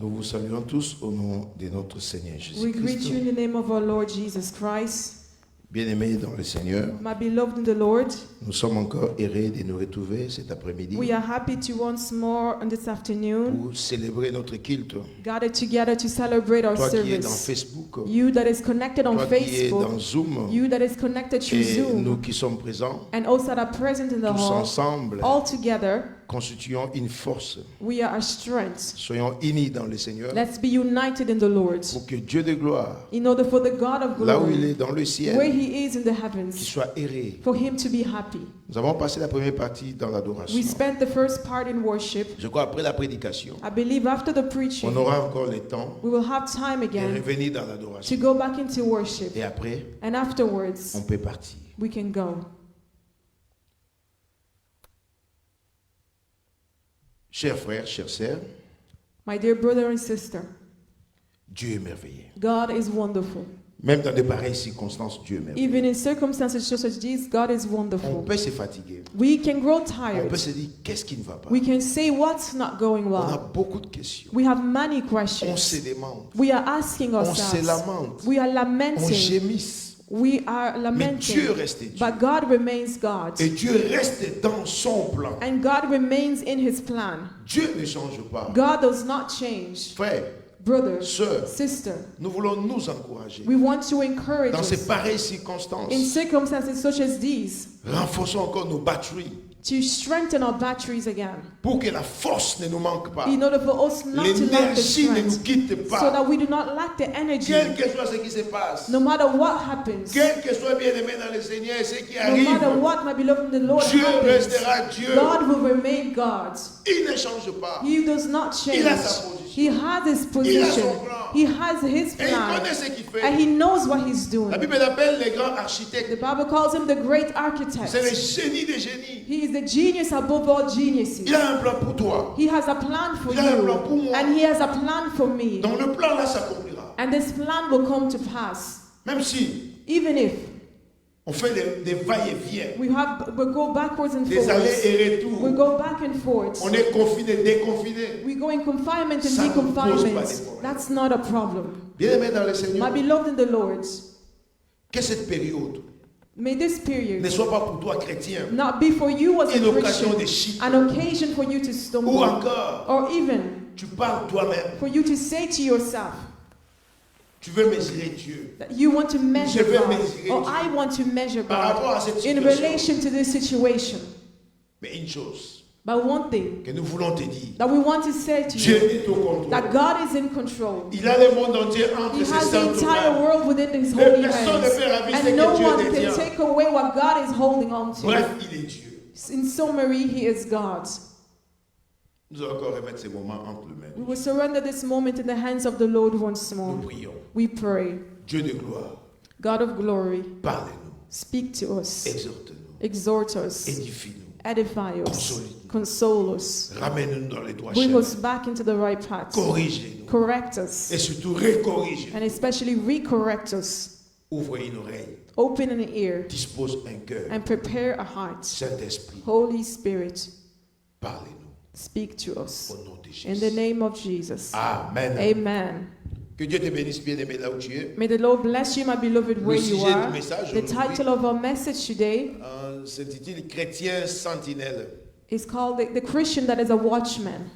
Nous vous saluons tous au nom de notre Seigneur We greet Jésus-Christ. you in the name of our Lord Jesus Christ. Bien-aimés dans le Seigneur, My beloved in the Lord, nous sommes encore heureux de nous retrouver cet après-midi we are happy to once more on this afternoon pour célébrer notre culte. gather together to celebrate our Toi qui es dans service. Facebook, You that is connected on toi qui es dans Facebook, Zoom, you that is connected through et nous Zoom, qui sommes présents, and also that are present in the tous hall, ensemble, all together, constituons une force. we are a strength. Soyons unis dans le Seigneur Let's be united in the Lord, pour que Dieu de gloire, in order for the God of là où il glory, est dans le where ciel, He is in the qu'il heavens, soit heureux. for Him to be happy. Nous avons passé la première partie dans l'adoration. We spent the first part in worship. Je crois après la prédication, I believe after the on preaching, aura encore le temps we will have time de again revenir dans to l'adoration. go back into worship. Et après, And afterwards, on peut partir. we can go. Chers frères, chères sœurs, My dear brother and sister, Dieu est merveilleux. God is wonderful. Même dans de pareilles circonstances, Dieu est merveilleux. Even in circumstances such as these, God is On wonderful. peut se fatiguer. We can grow On tired. peut se dire, qu'est-ce qui ne va pas? We can say what's not going On a well. beaucoup de questions. We have many On se questions. demande. We are asking On se ourselves. lamente. We are On lamenting. gémisse. We are Mais Dieu lamenting. reste Dieu. But God remains God. Et Dieu reste dans son plan. And God remains in His plan. Dieu ne change pas. God does not change. Frères, Brothers, sœurs, sister, nous voulons nous encourager. we want to encourage Dans ces us pareilles circonstances, in circumstances such as these renforçons encore nos batteries to strengthen our batteries again, pour que la force ne nous manque pas. in order for us not to lack the L'énergie ne nous strength, quitte so pas. that we do not lack the energy, Quel que soit ce qui se passe, no matter what happens, quel que soit bien aimé dans le Seigneur et ce qui no matter arrive, what, my beloved in the Lord, Dieu happens, restera Dieu. God will remain God. Il ne change pas. He does not change. Il a sa position. He has His Il a position. son plan. He has His Et il plan, connaît ce qu'il fait. and He knows what He's La doing. Bible l'appelle les grands The architectes. Bible calls Him the great C'est le architect. génie des génies. He is the genius above all geniuses. Il a un plan pour toi. He has a plan for Il a un plan you, pour moi. and He has a plan for me. Donc le plan là s'accomplira. And this plan will come to pass. Même si Even if on fait des va-et-vient, we go backwards and des allers forwards, et we retours, go back and forth, on est confiné, déconfiné. we go in confinement and Ça ne pose pas de deconfinement. problème. That's not a problem. Bien-aimé dans le My Seigneur, beloved in the Lord, que cette période may this ne period soit pas pour toi chrétien not be for you as une a occasion de Christian, chute. an occasion for you to Ou stumble, encore, or even tu parles toi-même, for you to say to yourself tu veux mesurer Dieu that you want to measure Je vais God, mesurer or Dieu. I want to measure par rapport God à cette in situation. relation to this situation. Mais une chose But one thing que nous voulons te dire, that we want to say to Dieu you, est au contrôle. that God is in control. Il a le monde entier He entre ses has the saintes entire mains. world within His Et holy personne ne hands, peut raviver ce and no que Dieu one can détient. take away what God is holding on to. Bref, il est Dieu. In summary, He is God. Nous allons encore remettre ces moments entre les mains. We will surrender this moment in the hands of the Lord once Nous more. prions. We pray. Dieu de gloire, God of glory, parle-nous, speak to us, exhorte-nous, exhort us, édifie-nous, edify us, Consolide-nous. console us, ramène-nous dans les droits bring chemins, us back into the right path, corrige-nous correct et us, surtout recorrige. and especially recorrect us. Ouvre une oreille, Open an ear dispose un cœur. and prepare a heart. Saint-Esprit, Holy Spirit, parlez-nous speak to us. au nom de In the Jésus. name of Jesus. Amen. Amen. Que Dieu te bénisse bien aimé là où tu es. May the Lord bless you, my beloved, where you sujet are. du message The aujourd'hui, title of our message today s'intitule Chrétien sentinelle. is called the Christian that is a watchman.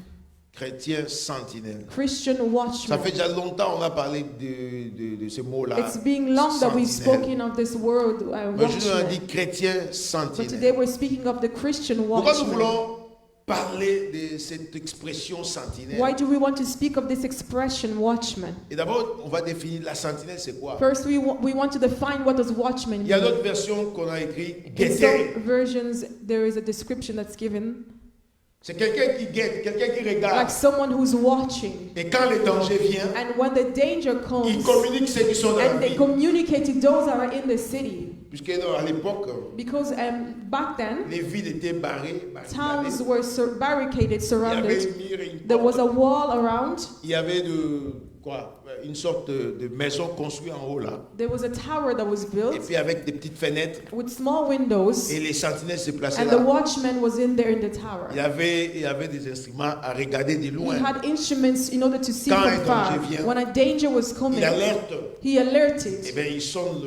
Chrétien sentinelle. Christian Ça watchman. fait déjà longtemps on a parlé de ce mot-là. It's been long that we've sentinelle. spoken of this word, Mais aujourd'hui on a dit watchman. chrétien But today sentinelle. we're speaking of the Christian Pourquoi nous watchman. voulons parler de cette expression sentinelle? Why do we want to speak of this expression, watchman? Et d'abord, on va définir la sentinelle, c'est quoi? First, we want to define what does watchman Il y a mean. d'autres versions qu'on a écrites. In Guetter. some versions, there is a description that's given, C'est quelqu'un qui guette, quelqu'un qui like regarde. someone who's watching. Et quand le danger vient, And when the danger il comes, communique ceux qui sont dans la and they ville. communicate to those that are in the city. puisque à l'époque, Because back then, les villes étaient barrées, towns were barricaded, il y avait surrounded. une mur et une There was porte. a wall around. Il y avait une sorte de maison construite en haut là. There was a tower that was Et built puis avec des petites fenêtres. with small windows, Et les sentinelles se plaçaient and là. the watchman was in there in the tower. Il y avait des instruments à regarder de He loin. had instruments in order to see Quand from un far. danger vient, When a danger was coming, Il alerte. he alerted. Et bien il sonne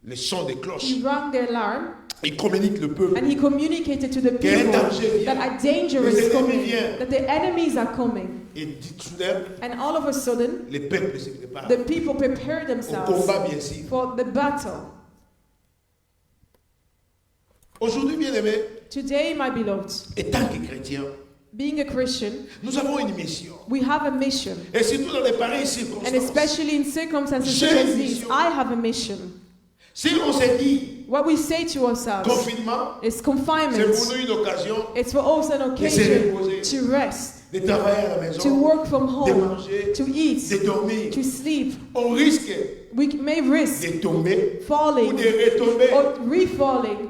le son des cloches. He rang the alarm, Il communique le peuple. and he communicated to the Qu'un people danger vient. that a danger Les is ennemis coming, viennent. that the enemies are coming. Et dit soudain, And all of a sudden, les peuples se préparent the people prepare au themselves combat bien sûr. for the battle. Aujourd'hui, bien aimé, Today, my beloved, étant que chrétien, being a Christian, nous avons une mission. we have a mission. Et surtout dans les pareilles And circonstances. especially in circumstances J'ai such as une these, mission. I have a mission. Si on s'est dit What we say to ourselves confinement, is c'est pour confinement. nous une occasion It's for us an occasion to rest, de travailler à la to maison, work from de home, manger, to eat, de dormir. to sleep. On risque We may risk de tomber ou falling de retomber or re-falling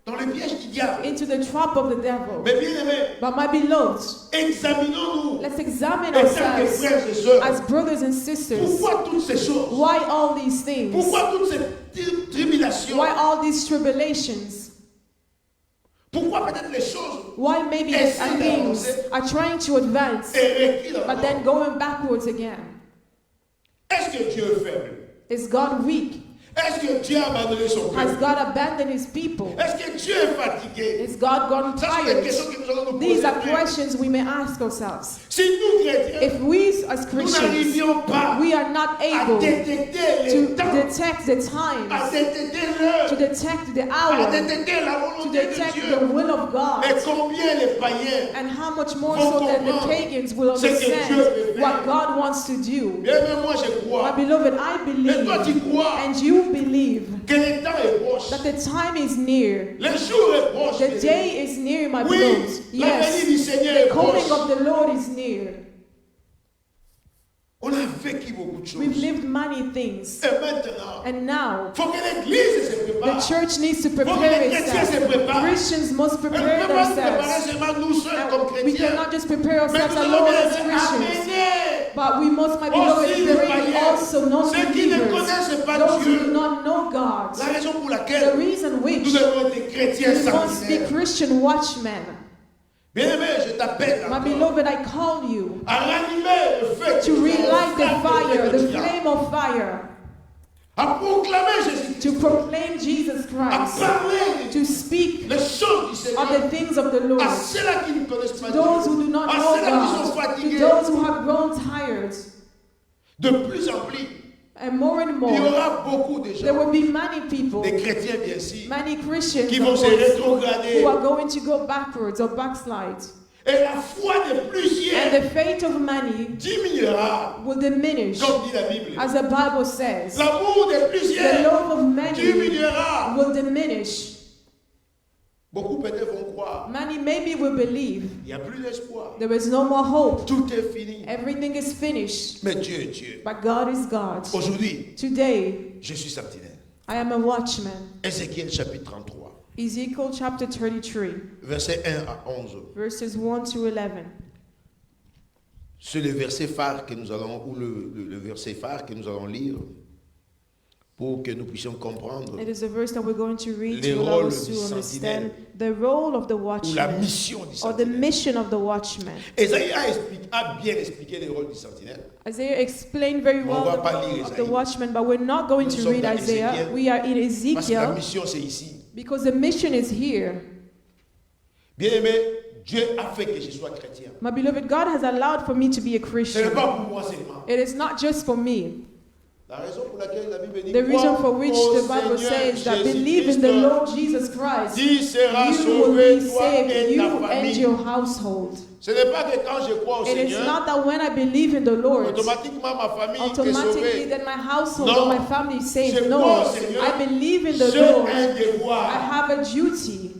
dans le piège du diable. into the trap of the devil. Mais bien aimé, But my beloved, examinons-nous let's examine en tant que ourselves frères et sœurs. as brothers and sisters. Pourquoi toutes ces choses? Why all these things? Pourquoi toutes ces tribulations? Why all these tribulations? Pourquoi peut-être les choses Why maybe Essaye things d'avancer. are trying to advance, reculent but then going backwards again? Est-ce que Dieu est faible? Is God weak? Est-ce que Dieu a abandonné son Has peuple? God abandoned his people? Est-ce que Dieu est fatigué? Is God gone Ça, c'est des tired? questions que nous allons nous These poser. are questions we may ask ourselves. Si nous, chrétiens, If we as nous Christians, n'arrivions pas we are not à able détecter to les temps, detect the à times, détecter l'heure, to detect the à hour, détecter la to volonté de detect Dieu, the will of God, et combien les païens, and how much more vont so that the comprendre pagans will ce que Dieu understand veut faire. what God wants to do. bien même moi je My crois, beloved, I et toi tu believe, crois and you believe, que le temps est proche, that the time is near. le jour est proche, The day is near, my oui, beloved. la venue du Yes, Seigneur the est coming proche. of the Lord is near. On a vécu beaucoup de We've choses. lived many things. Et maintenant, And now, il faut que l'Église se the prépare. church needs to Faut que prepare les chrétiens se itself. préparent. Christians must Et nous ne prepare pouvons pas nous préparer themselves. seulement nous seuls comme And we chrétiens. cannot just prepare Mais ourselves nous allons alone bien as Christians. amener But we must, my aussi beloved, les bring païens, also ceux qui ne non-believers, connaissent pas those who do Dieu. not know God. La raison pour The laquelle reason which nous devons être des chrétiens we must be sanguinaires. Christian watchmen. Bien-aimé, je t'appelle My encore beloved, I call you à ranimer le feu to relight the fire, the flame, flame of fire, à proclamer Jésus, to proclaim Jesus à Christ, parler to speak les choses du of Seigneur the things of the Lord, à ceux-là qui ne connaissent pas to those Dieu, who do not à know ceux-là qui sont God, to fatigués. those who have grown tired. De plus en plus, And more il y more, aura beaucoup de there gens, will be many people, des chrétiens bien sûr, many Christians qui of vont se course, rétrograder. who are going to go backwards or backslide. Et la foi de And plusieurs the faith of many diminuera, will diminish, comme dit la Bible. as the Bible says. L'amour de The plusieurs love of many diminuera. will diminish. Beaucoup peut-être vont croire. Many maybe will believe. Il n'y a plus d'espoir. There is no more hope. Tout est fini. Everything is finished. Mais Dieu est Dieu. But God is God. Aujourd'hui, Today, je suis sentinelle. I am a watchman. Ézéchiel chapitre 33, Ezekiel chapter 33, versets 1 à 11. verses 1 to 11. C'est le verset phare que nous allons, ou le verset phare que nous allons lire pour que nous puissions comprendre, It is a verse that we're going to read Les to allow rôles us du to sentinelle. understand the role of the ou la watchman mission du or the sentinelle. mission of the watchman. Ésaïe a bien expliqué le rôle du sentinelle. Isaiah explained very well On va the pas role lire of the Isaïe. watchman, but we're not going Nous to sommes read dans Isaiah. Ézéchiel. We are in Parce que la Ezekiel mission c'est ici. because the mission is here. Bien aimé, Dieu a fait que je sois chrétien. My beloved, God has allowed for me to be a Ce n'est Christian. pas pour moi seulement. It is not just for me. La raison pour laquelle la Bible dit The reason for crois which au the Bible Seigneur says that Jésus-Christ, believe in the Lord Jesus Christ, tu seras you will sauvé, be toi saved, et you ta and famille. your household. Ce n'est pas que quand je crois au It is Seigneur, not that when I believe in the Lord, automatiquement ma famille est automatically sauvée. that my household Non. or my family is Je saved. crois No, au Seigneur. I believe in the J'ai Lord. un I devoir. have a duty.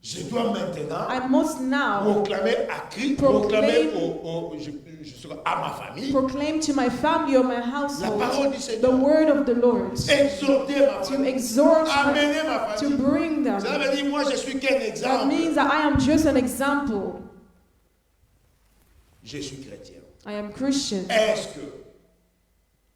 je dois maintenant I must now proclamer à Christ, proclaim- à ma famille proclaim to my family or my la household parole du the Seigneur. word of the Lord, Exhorter ma to famille, exhort amener them, ma to famille. bring them. Cela veut dire, moi, je suis qu'un That exemple. means that I am just an example. Je suis chrétien. I am Christian. Est-ce que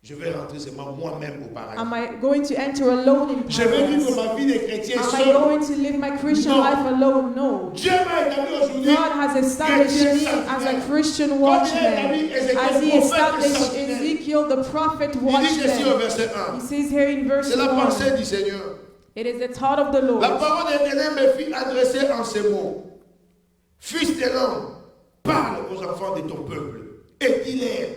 je vais rentrer seulement moi-même au paradis? Am I going to enter alone in Je vais vivre paradise? ma vie de chrétien Am I seul. going to live my Christian No. life alone? No. Dieu m'a établi aujourd'hui God has established me as a Christian watchman, as He established Ezekiel the prophet Il dit ceci au watchman. verset He 1. says here in verse C'est la 1, pensée du Seigneur. it is the thought of the La Lord. parole de l'Éternel me fit adresser en ces mots. Fils de l'homme, parle aux enfants de ton peuple et dis-leur,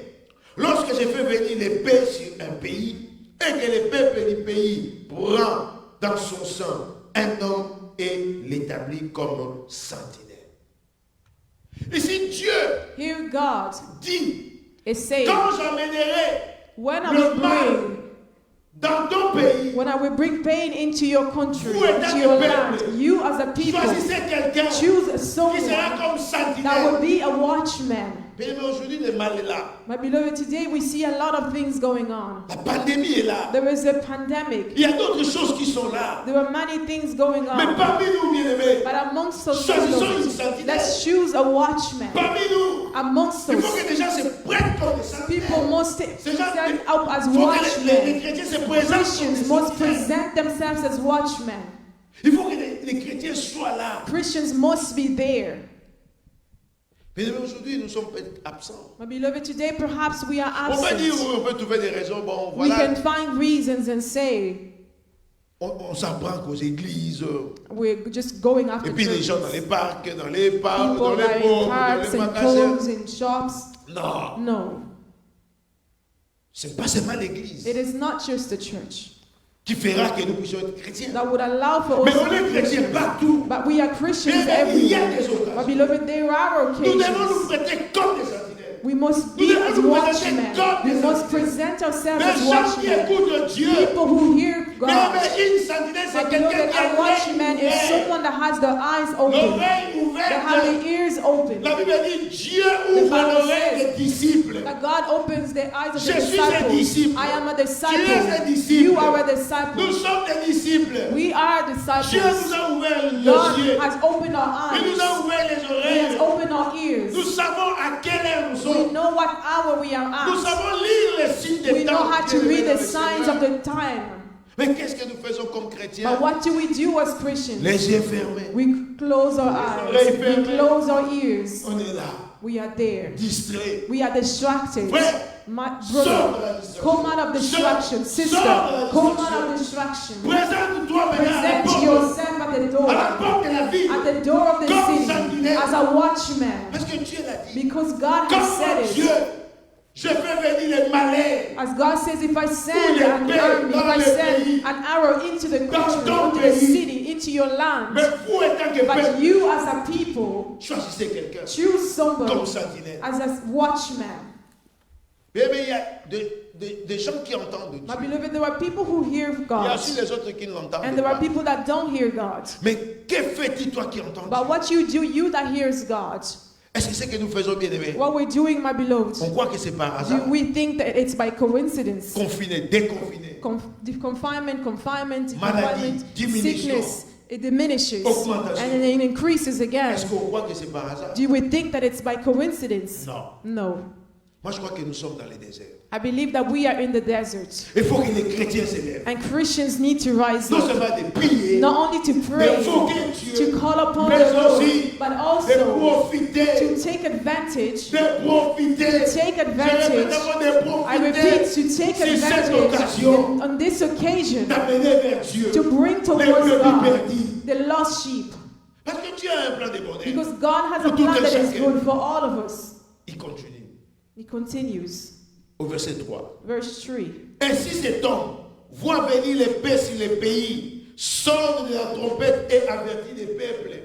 lorsque je fais venir l'épée sur un pays et que le peuple du pays prend dans son sein un homme et l'établit comme sentinelle. Ici, Dieu Here God dit, is saying, quand j'amènerai when I le will mal bring dans ton pays, When I will bring pain into your country, Vous êtes into your un peuple. land, you as a people, choisissez quelqu'un choose qui someone sera comme that sentinelle. will be a watchman. Mais aujourd'hui, le mal est là. My beloved, today we see a lot of things going on. La pandémie est là. There is a pandemic. Il y a d'autres choses qui sont là. There are many things going Mais on. parmi nous, bien-aimés, But amongst us, choisissons une sentinelle. let's choose a watchman. Parmi nous, Amongst il faut us, que les gens se prêtent comme des sentinelles. people must Ces gens, stand up as il faut que les watchmen. chrétiens se présentent comme Christians des must sentinelles. present themselves as watchmen. Il faut que les chrétiens soient là. Christians must be there. Mais aujourd'hui, nous sommes peut-être absents. My beloved, today perhaps we are On peut dire, absent. on peut trouver des raisons. Bon, We voilà, can find reasons and say on s'en prend aux églises. we're just going after Et puis les gens dans churches. les parcs, dans les parcs, dans People les are in pauvres, dans parks les and magasins. clothes in shops. Non, No, c'est pas seulement l'église it is not just the church qui fera que nous puissions être chrétiens. that would allow for Mais us on to est be chrétiens Christians. partout. But we are Christians Mais il y a everywhere. des occasions. My beloved, there are Nous devons nous occasions. prêter comme des sentinelles. We must Nous be devons as nous watchmen. présenter comme We des must sentinelles. present ourselves Les as gens qui watchmen. écoutent Dieu. People who hear Mais God. une sentinelle, My c'est quelqu'un beloved, qui a a watchman is l'œil someone that has the eyes ouvert, open, l'oreille that have ouverte. the ears open. La Bible dit Dieu The ouvre Bible l'oreille says des disciples. That God opens the eyes of Je the suis un disciples. disciple. I am a Tu es un disciple. disciple. You are a Nous disciple. sommes des disciples. We are Dieu disciples. nous a ouvert God les yeux. has opened our Il nous a eyes. ouvert les He has oreilles. opened our Nous ears. savons à quelle heure nous We sommes. know what hour we are Nous at. savons lire les signes des We know temps. how to read the signs of the time. Mais qu'est-ce que nous faisons comme chrétiens? But what do we do as Christians? Les yeux fermés. We close our eyes. We close our ears. On est là, We are there. distraits. We are distracted. Frère, My sors de brother, la distraction. come out of distraction. Sister, come out of distraction. Présente-toi maintenant à la Present porte, yourself at the à la door. porte de la ville. At the door of the Comme city sentinelle. as a watchman. Parce que Dieu l'a dit. Because God has Comme said Dieu, it. je fais venir les malais. As God says, if I send les an paix army, if dans I le send pays. an arrow into the country, ton into the pays. city, into your land, Mais vous, étant que but peuple, you as a people, choisissez quelqu'un choose somebody comme sentinelle. as a watchman. Mais il y a des gens qui entendent Dieu. My beloved, there are people who hear Il y a God, aussi les autres qui ne l'entendent and there are pas. people that don't hear God. Mais que fais-tu toi qui entends But Dieu? what you do, you that hears God, Est-ce que c'est que nous faisons bien aimé? what we're doing, my beloved, On croit que c'est par do hasard. we think that it's by coincidence? Confiné, déconfiné. Confinement, Maladie, diminution. sickness, it diminishes Augmentation. and then it increases again. Est-ce qu'on croit que c'est par hasard? Do we think that it's by coincidence? Non. No. Moi, je crois que nous sommes dans le désert. I believe that we are in the desert Il faut que les chrétiens s'élèvent. and Christians need to rise Non up. seulement de prier, Not only to pray, d'invoquer Dieu, to call upon mais the Lord, aussi but de also profiter. to take advantage. De profiter. To take Je répète advantage. encore de I repeat, profiter to take sur cette advantage occasion on this occasion d'amener vers Dieu to bring les towards brebis God perdus. the lost sheep. Parce que Dieu a un plan de bonheur. Because God has a Pour tout plan un that is chacun. good for all of us. Il continue He continues. au verset 3. Verse 3. Ainsi cet homme voit venir l'épée sur les pays, sonne de la trompette et avertit les peuples.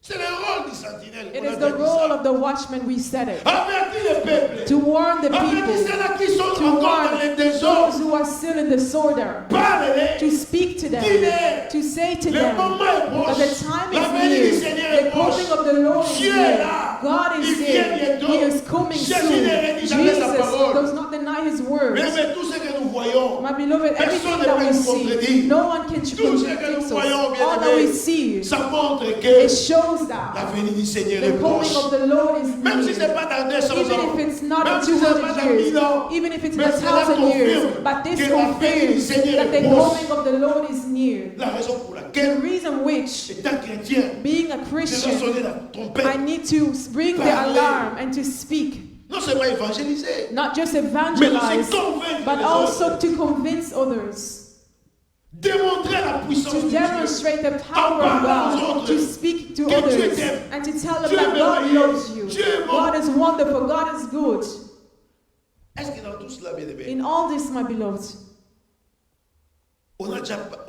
C'est le rôle du sentinelle. It is the role of the watchman, we said it. Avertir le peuple. To warn the Avertir people. ceux-là qui sont To encore dans warn le désordre. those who are still in disorder. Parle-les. To speak to them. Dis-les. To say to Le them moment est that proche. the time La is venue du near. Seigneur The est proche. coming of the Lord is Dieu est near. là. God is Il vient here. bientôt. He is coming Jésus soon. ne rédit jamais sa Jesus parole. does not deny his word. Mais tout ce que nous voyons, My beloved, personne everything ne that peut we nous see, contredire. no one can Tout ce que nous contradict us. voyons, All that we bien-aimés, see, ça montre que it shows la that venue du Seigneur the est proche. coming of the Lord is Même si ce n'est near. pas dans 200 Even ans, if it's not même in si ce n'est pas 200 dans 1000 years, ans, even if it's in mais a cela 1,000 years, confirme but this que la venue du confirms Seigneur that est the proche. coming of the Lord is near. La raison pour The laquelle, reason which, étant chrétien, being a je dois Christian, sonner la trompette. I need to bring the alarm and to speak. Non seulement évangéliser, Not just mais evangelize, aussi convaincre but les also autres. to convince others. Démontrer la puissance To de Dieu. demonstrate the power of God, to speak to others, and to tell them that God loves you. God is wonderful, God is good. Est-ce que dans tout cela, bien aimé, In all this, my beloved, on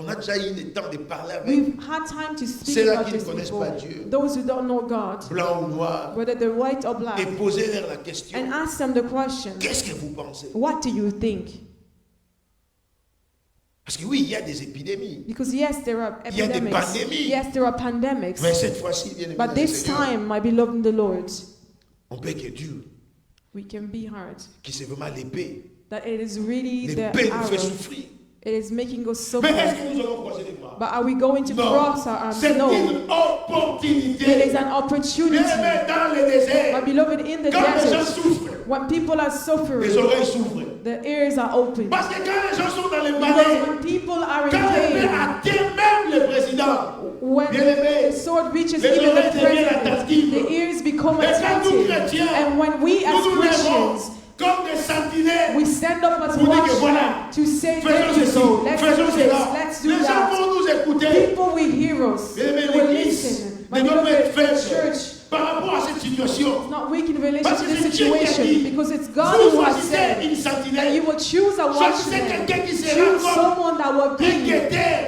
a déjà eu le temps de parler avec we've had time to speak ceux-là about qui ne this connaissent before. pas Dieu, Those who don't know God, blanc ou noir, whether they're white or black, et poser leur la question, and ask them the question, qu'est-ce que vous pensez? what do you think? Parce que oui, il y a des épidémies. Because yes, there are Il y a des epidemics. pandémies. Yes, there are pandemics. Mais cette fois-ci, bien aimé, But dans le this Seigneur, time, my beloved in the Lord, on peut que Dieu, we can be hard. qui c'est vraiment l'épée, That it is really the l'épée nous fait arrow. souffrir. It is making us Mais est-ce suffer. que nous allons croiser les bras? But are we going to Non. cross our arms? C'est No. une opportunité. It is an Bien opportunity. aimé, dans le désert, My beloved, in the quand les gens desert, souffrent, when people are les suffering, oreilles s'ouvrent. the ears are open. Parce que quand les gens sont dans les Because palais, when people are in quand l'épée pain, atteint même le président, when bien-aimé, the sword reaches les even oreilles the deviennent president, attentives. the ears become Et quand nous, attentive. chrétiens, And when we as nous nous lèvons Christians, comme des sentinelles, we stand up as pour dire que watchmen voilà, to say, faisons there you ceci, go, let's do faisons this, cela. let's do Les gens that. vont nous écouter. People will hear us. Bien-aimé, They will l'Église listen. ne My doit pas être beloved, faible church par rapport à cette situation. is not weak in relation Parce to que this c'est Dieu qui a situation dit, because it's God vous who has choisissez said une that sentinelle. you will choose a Choisissez watchman, quelqu'un qui sera choose comme someone that will un be guetteur.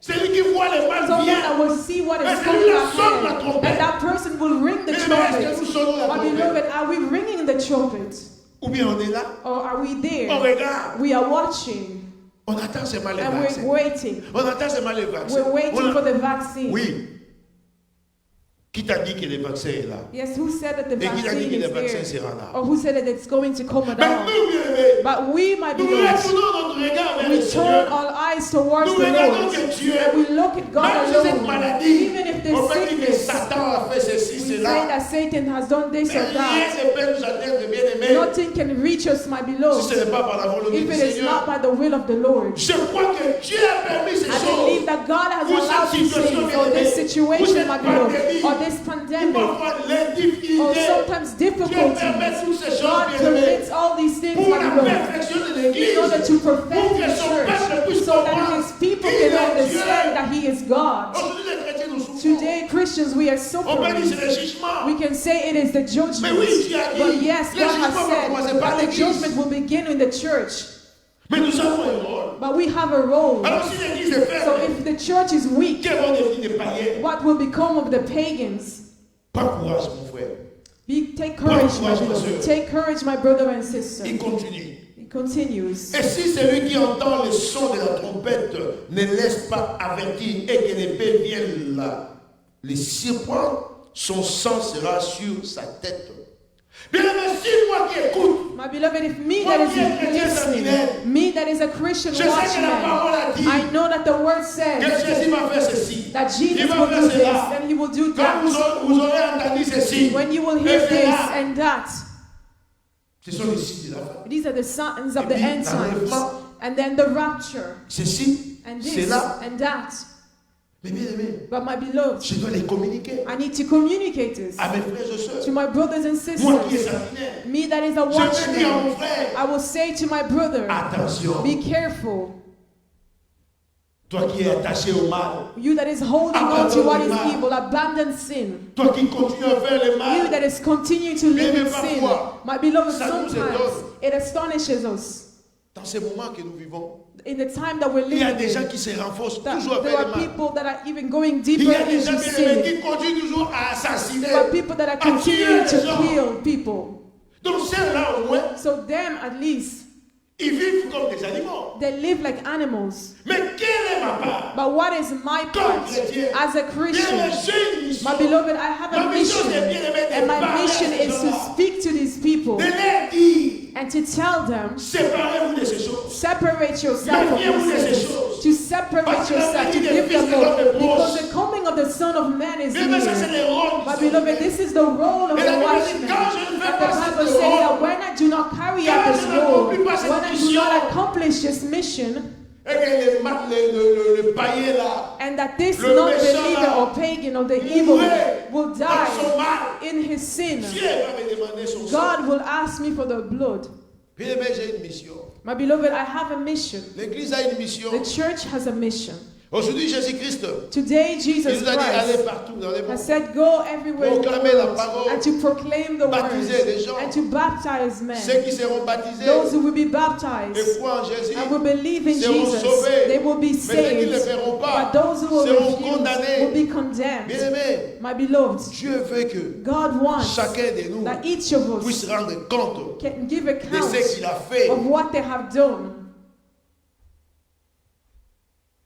Celui qui voit le mal someone that vient. will see what Mais is celui coming là sonne la ahead, trompette. and that person will ring the Mais est-ce que trumpet. nous sonnons la My trompette? beloved, are we ringing the trumpet? Ou bien on est là, Or are we on there? regarde, We are watching on attend seulement les and vaccins. we're waiting. On attend seulement les vaccins. We're waiting On a- for the vaccine. Oui. Qui t'a dit que le vaccin est là? Yes, who said that the Et qui t'a dit vaccine que le vaccin is there? sera là? Or who said that it's going to come Mais down? nous, bien aimés, But we, my nous beloved, retournons notre regard vers we le turn Seigneur. our eyes towards Nous the regardons Lord que Dieu, and we look at God même si cette alone. maladie, Even if on there's peut dire que sickness, Satan a fait ceci, we say cela. that Satan has done this Mais or rien that. ne peut nous atteindre, bien aimés, Nothing can reach us, my si ce beloved, n'est pas par la volonté if du it is Seigneur. not by the will of the Lord. Je crois que Dieu a permis ces I choses. believe that God has Pour allowed cette these situation, things, or this bien-aimé, situation, pour cette my beloved, pandémie, or this Il pandemic, parfois les or difficultés. sometimes Dieu difficulties. permet toutes ces choses, God bien aimés, permits all these things, pour my la beloved, perfection de in l'Église. order to Pour perfect que the son peuple church, puisse so that comprendre his people qu'il can est understand Dieu. that he is God. Aujourd'hui, les chrétiens nous souffrent. Today, Christians, we are On peut dire c'est suffering. le jugement. We can say it is the Mais judgment. oui, Dieu a dit, But yes, le God jugement has va commencer par said that the l'Église. judgment will begin in the church. Mais nous avons un rôle. But we have a role. Alors si l'Église est So faible, if the church is weak, quels vont devenir des païens? what will become of the pagans? Pas courage, mon frère. Take courage, my beloved. Take courage, my brother and sister. Il continue. It continues. Et si celui qui entend le son de la trompette ne laisse pas avertir et que l'épée vienne là, les surprendre, son sang sera sur sa tête. Bien aimé, si moi qui écoute, My beloved, if me that is listening, me that is a Christian je sais que la watchman, parole a dit I know that the word que says Jésus va faire ceci. that Jesus Il va will faire do this cela. and he will do Quand that. vous aurez entendu ceci, When you will et hear this cela, and that, ce sont les signes de la fin. these are the signs of Et the puis, end times. l'enlèvement. And then the rapture, Ceci, and c'est this là. and that. Mais bien aimé, But my beloved, je dois les communiquer I need to communicate this à mes frères et sœurs. to my brothers and Moi qui est sisters. sentinelle, Me that is a je vais dire à mon watchman, frère, I will say to my brother, attention, be careful. toi qui es attaché au mal, You that is holding on to what is evil, abandon sin. toi qui continues à faire le You mal, that is continuing to live in Même sin. parfois, My beloved, ça nous sometimes étonne. it astonishes us. dans ces moments que nous vivons, in the time that we're il y a living des gens in, qui se renforcent that toujours there avec are le mal. people that are even going Il deeper y a des gens into bien-aimés sin. qui continuent toujours à assassiner, There are people that are à tuer continuing les to gens. kill people. Donc ceux-là au moins, So them at least, ils vivent comme des animaux. they live like animals. Mais quelle est ma part? But what is my part as a Christian? My beloved, I have a mission, and my mission is to speak to these people De leur dire, and to tell them, séparez-vous de ces choses. separate yourself from these things, to separate yourself, to give them hope, because the coming of the Son of Man is Mais ça, c'est near. les rôles. My beloved, this is the role of the watchman. And the Bible says that when I do not carry out this role, when I do not accomplish this mission, Et que le païen là, and that this non-believer or pagan or the evil will dans son die mal, in his sin, Dieu va me demander son sang. God will ask me for the blood. Bien-aimé, j'ai une mission. My beloved, I have a mission. L'église a une mission. The church has a mission. Aujourd'hui, Jésus-Christ, Today, il Jesus nous a dit allez Christ partout dans les has mondes. said, go everywhere in the Proclamer la world parole, and to proclaim the baptiser les word gens. and to baptize men. Ceux qui seront baptisés Those who will be et baptized croient en Jésus and will believe in seront Jesus, sauvés. they will be Mais ceux qui ne le saved. feront pas But those who will seront refuse condamnés. will be condemned. Bien-aimé, My beloved, Dieu veut que God wants chacun de nous that each of puisse us rendre compte can give de account ce qu'il a fait of what they have done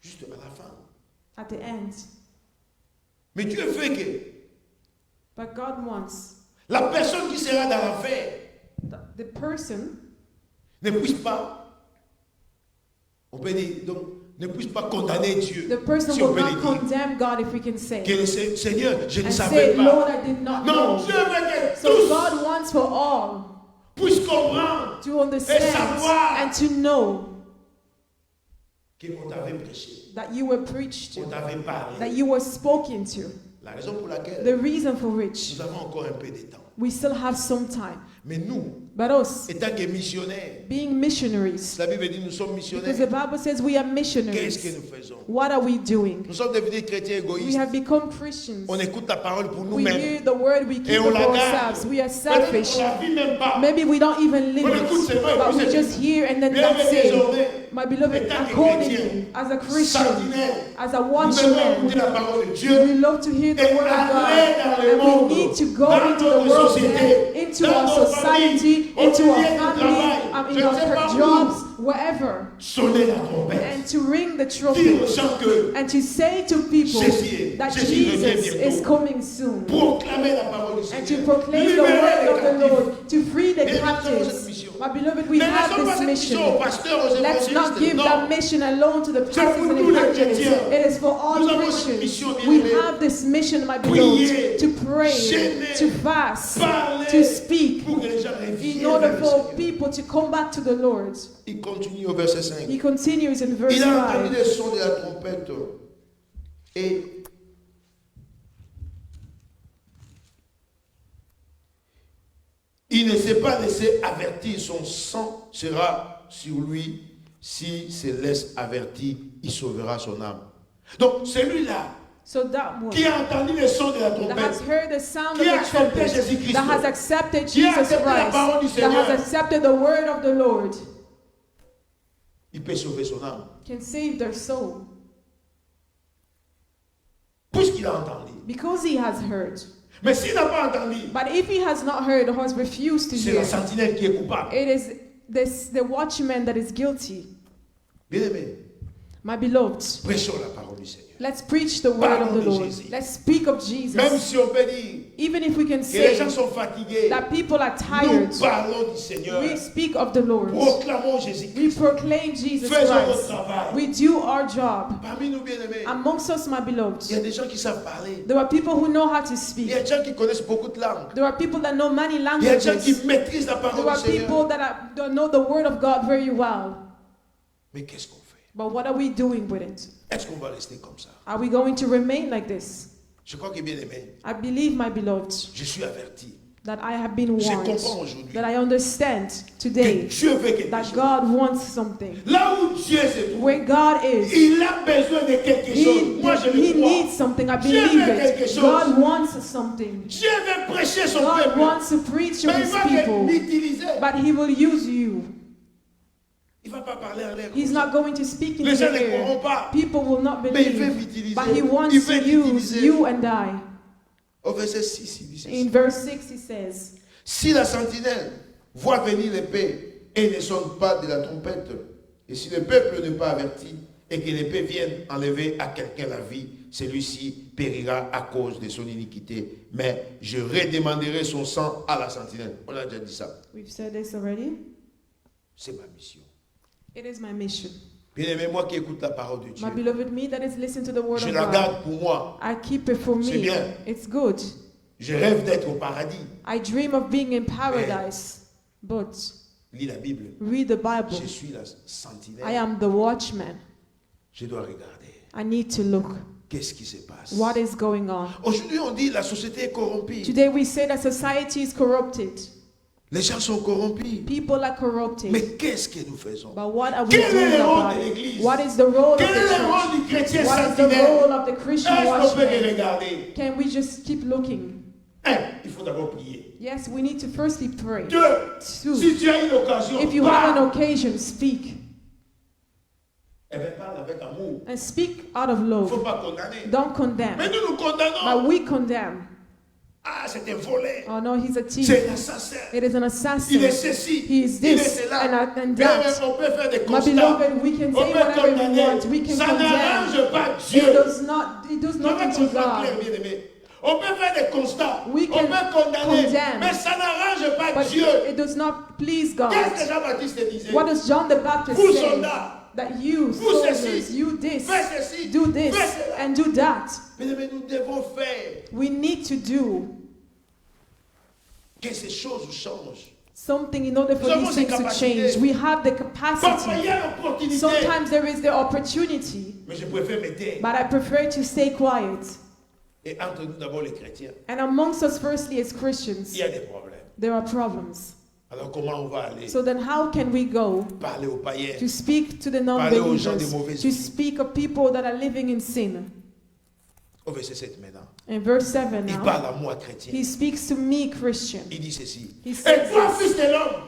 juste à la fin. at the end. Mais Dieu veut que But God wants la personne qui sera dans l'enfer the person, ne puisse pas, on peut dire, donc, ne puisse pas condamner Dieu. the person Si on will peut le not dire. condemn God, if we can say, Que le Seigneur, je ne and savais say, pas. Lord, I did not Non, know. Dieu veut que So tous God wants for all puissent comprendre to understand savoir and to know qu'on t'avait prêché, that you were preached qu'on to, t'avait parlé. that you were spoken to. La raison pour laquelle The reason for which nous avons encore un peu de temps. we still have some time. Mais nous, But us, étant que missionnaires, being missionaries, la Bible dit nous sommes because missionnaires. the Bible says we are Qu'est-ce que missionaries. nous faisons? What are we doing? Nous sommes devenus chrétiens We égoïstes. have become Christians. On écoute la parole pour We nous-mêmes. hear the word, we Et keep on it la for garde. ourselves. We are Peut-être selfish. qu'on la vit même pas. Maybe we don't even live On écoute it, seulement et but puis we c'est just tout. hear and then Bien that's aimé, it. désormais, My beloved, étant que accordingly, chrétien, as a Christian, sentinelle, as a nous devons watchman, écouter la parole de Dieu. we love to hear the Et word of aller dans God, le and monde, we need to go dans into the notre world, société, into dans our nos society, familles, au into our milieu du family, travail, in je our ne sais pas où. jobs, wherever, Sonner la trompette. and to ring the Dire aux trumpet, gens que and to say to people Jésus that revient Jesus bientôt. is coming soon, proclamer la parole du and to Seigneur. proclaim the Libérer word les of the captifs. Lord, to free the Et nous avons cette captives. mission. My beloved, we Ne have laissons pas this cette mission aux mission. pasteurs, aux Let's not give évangélistes. that Non. mission alone to the C'est pastors pour and tous les evangelists. chrétiens. It is for all Nous avons cette Christians. mission, We bien-aimés. have this mission, my Prier, beloved, to pray, jeûner, to fast, parler, to speak, pour que les gens reviennent in order vers le for Seigneur. people to come back to the Lord. Il continue au verset 5. He continues in verse Il a entendu 5. le son de la trompette et il ne s'est pas laissé avertir. Son sang sera sur lui. S'il se laisse avertir, il sauvera son âme. Donc celui-là So that one qui a entendu le son de la that has trompette, heard the sound qui of a the accepté trumpet, Jésus-Christ, that has accepted qui a Jesus accepté la parole du Christ, that Seigneur, has accepted the word of the Lord, il peut sauver son âme. can save their soul Puisqu'il a entendu. because he has heard. Mais s'il n'a pas entendu, But if he has not heard or has refused to c'est la hear, sentinelle qui est coupable. it is the watchman that is guilty. Bien-aimé, My beloved, prêchons la parole du Seigneur. let's preach the word of the Parlons de Lord. Jésus. Let's speak of Même Jesus. si on peut dire Even if we can que les say gens sont fatigués, that people are nous tired, parlons du Seigneur. we speak of the Lord. Proclamons We Jésus-Christ. proclaim Jesus Faisons notre Christ. travail. We do our job. Parmi nous, bien-aimés, Amongst us, my il y a beloved, des gens qui savent parler. there are people who know how to Il speak. y a des gens qui connaissent beaucoup de langues. There are people that know many Il y a des gens qui languages. maîtrisent la parole There du are Seigneur. people that know the word of God very well. Mais qu'est-ce qu'on fait? But what are we doing with it? Est-ce qu'on va rester comme ça? Are we going to remain like this? Je crois que, bien-aimé, I believe, my beloved, je suis averti. that I have been Je warned, comprends aujourd'hui that I understand que today Dieu veut quelque that chose. God wants something. Là où Dieu se trouve, Where God is, il a besoin de quelque chose. Moi, je He le crois. needs something. I Dieu believe veut quelque it. chose. God wants something. Dieu veut prêcher son God peuple. wants to preach to Mais il His va people, l'utiliser. but He will use you. Il ne va pas parler en l'air. He's not going to speak in Les gens the ne croiront air. pas. People will not Mais il veut believe. m'utiliser. But he wants Il veut to use t'utiliser. you and I. Au verset 6, il dit ceci. In verse 6 he says, Si la sentinelle voit venir l'épée et ne sonne pas de la trompette, et si le peuple n'est pas averti, et que l'épée vienne enlever à quelqu'un la vie, celui-ci périra à cause de son iniquité. Mais je redemanderai son sang à la sentinelle. On a déjà dit ça. we've said this already. C'est ma mission. It is my mission. Bien-aimé, moi qui écoute la parole de Dieu, My beloved, me that is listening to the word je of la God, garde pour moi. I keep it for C'est me. bien. It's good. Je rêve d'être au paradis. I dream of being in paradise. But Lis la Bible. read the Bible. Je suis la sentinelle. I am the watchman. Je dois regarder. I need to look. Qu'est-ce qui se passe? What is going on? Aujourd'hui, on dit la société est corrompue. Today we say that society is corrupted. Les gens sont corrompus. People are corrupted. Mais qu'est-ce que nous faisons? But what are we Quel est doing le rôle about de it? l'Église? What is the role of Quel the est le church? rôle du chrétien What is the sentinelle? role of the Christian Est-ce qu'on peut les watchman? regarder? Can we just keep looking? Il faut d'abord prier. Yes, we need to firstly pray. Deux, Two, si tu as une occasion, if you have an occasion, speak. Parle avec amour. And speak out of Il ne faut love. pas condamner. Don't condemn. Mais nous condamnons. But we condemn. Ah, c'est un voleur. Oh no, he's a thief. C'est un assassin. It is an Il assassin. est ceci. He is Il est this cela. and Mais that. on peut faire des My constats. beloved, we can On say peut whatever we condamner. want. We can Ça condemn. n'arrange pas It Dieu. does nothing to God. On peut faire des constats. We On can peut condamner. condemn. Mais ça n'arrange pas But Dieu. it does not please God. Qu'est-ce que Jean-Baptiste disait? What does John the Baptist Vous say? soldats, That you, vous soldiers, ceci, you this, fais ceci, do this, fais cela. and do that. Mais nous devons faire We need to do que ces choses changent. something in order for Nous avons these ces things to capacités. change. We have the Parfois, il y capacity. a l'opportunité. Sometimes there is the opportunity, Mais je préfère me taire. but I prefer to stay quiet. Et entre nous d'abord les chrétiens, And amongst us, firstly, as il Christians, y a des problèmes. there are problems. Alors comment on va aller So then how can we go parler aux païens? to speak to the Parler aux gens de non-believers, mauvaise to vie. speak of people that are living in sin? Au verset 7 maintenant. In verse 7 Il now, parle à moi chrétien. he speaks to me, Christian. Il dit ceci. He Et says toi, this. fils de l'homme,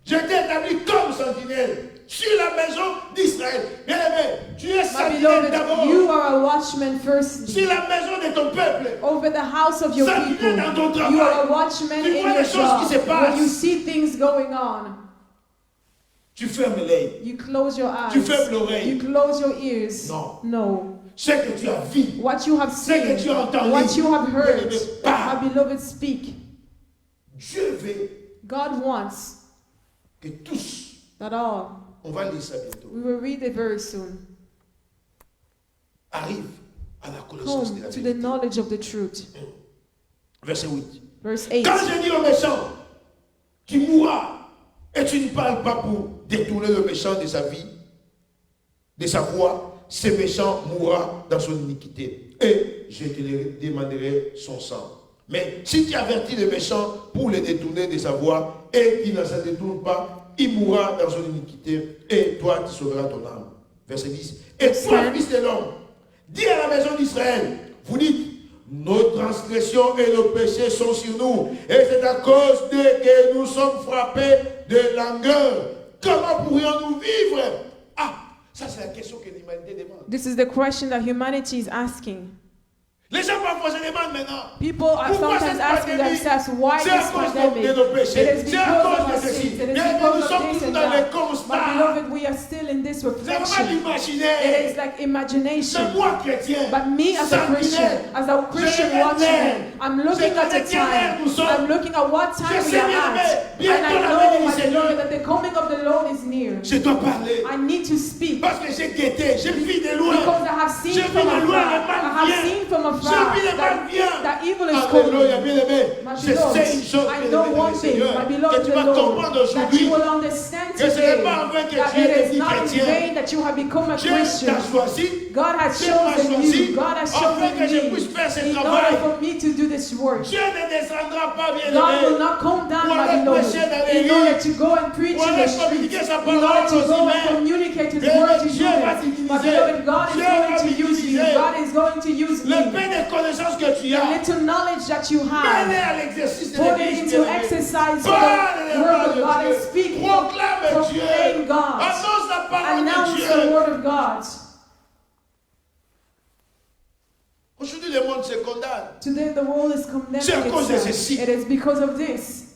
je t'ai établi comme sentinelle sur la maison d'Israël. Bien aimé, tu es My sentinelle beloved, d'abord you are a watchman first sur la maison de ton peuple. over the house of your Sentinelle people. dans ton travail. You are a watchman Tu in vois your les choses qui se job. passent. When you see things going on, Tu fermes l'œil. you close your eyes. Tu fermes l'oreille. You close your ears. Non. No. Ce que tu as vu, What you have Ce que seen, tu as entendu. what you have heard, Bien-aimé, parle. my beloved, speak. Dieu veut God wants que tous, that all, on va lire ça bientôt, we will read it very soon, arrivent à la connaissance de la home to the vérité. knowledge of the truth. Verset 8. Verse 8. Quand je dis au méchant, tu mourras, et tu ne parles pas pour détourner le méchant de sa vie, de sa voie, ce méchant mourra dans son iniquité. Et je te demanderai son sang. Mais si tu avertis le méchant pour le détourner de sa voie, et qu'il ne se détourne pas, il mourra dans son iniquité, et toi tu sauveras ton âme. Verset 10. Et toi, fils de l'homme, dis à la maison d'Israël, vous dites, nos transgressions et nos péchés sont sur nous, et c'est à cause de que nous sommes frappés de langueur. Comment pourrions-nous vivre? Ah, ça c'est la question que l'humanité demande. This is the question that humanity is asking. Les gens parfois se demandent maintenant. People are Pourquoi sometimes cette asking pandémie? themselves, why C'est à this cause pandemic? de nos It péchés. is C'est à because cause of de our ceci. sins. It is Mais because nous of sommes this tous and dans les that. constats. My beloved, we are still in this C'est vraiment reflection. It l'imaginaire. is like imagination. Mais moi, chrétien, But me as a Christian, as a Christian watchman, I'm looking at the time. I'm looking at what time we are at. And I know, my beloved, that the coming of the Lord is near. je dois parler. I need to speak. Parce que j'ai guetté, j'ai vu de loin. Because I have seen J'ai from vu de loin afar. le mal I have vient. seen from J'ai afar vu le mal vient. that evil is Alléluia, coming. bien-aimé. My Je sais une chose, beloved, I know bien-aimé, one thing, Seigneur, my que beloved, tu the vas Lord, comprendre that aujourd'hui you will understand que ce today n'est pas en vain que that Dieu it est is dit not in chrétien. vain that you have become a Dieu Christian. t'a choisi. God has Dieu m'a chosen choisi you. God has afin chosen que je me puisse faire ce in order travail. for me to do this work. Dieu ne descendra pas, God bien-aimé. will not come down, Pour my aller beloved, prêcher dans les in order rues. to go and preach Pour in aller the communiquer streets, sa in order parole to aux go and humains. communicate His Dieu word to Dieu va humans. t'utiliser. My beloved, God is Dieu going va to use you. t'utiliser. God is going to use Le me. peu de connaissances que tu The as, little knowledge that you mets-les have, à l'exercice de put it l'Église. into bien-aimé. exercise Parle de la word parole of God de and Dieu. speak, Proclame Dieu. proclaim God, Annonce la parole de announce the Dieu. word of God. Aujourd'hui, le monde se condamne. Today the world is condemning C'est à cause de ceci. itself. It is because of this.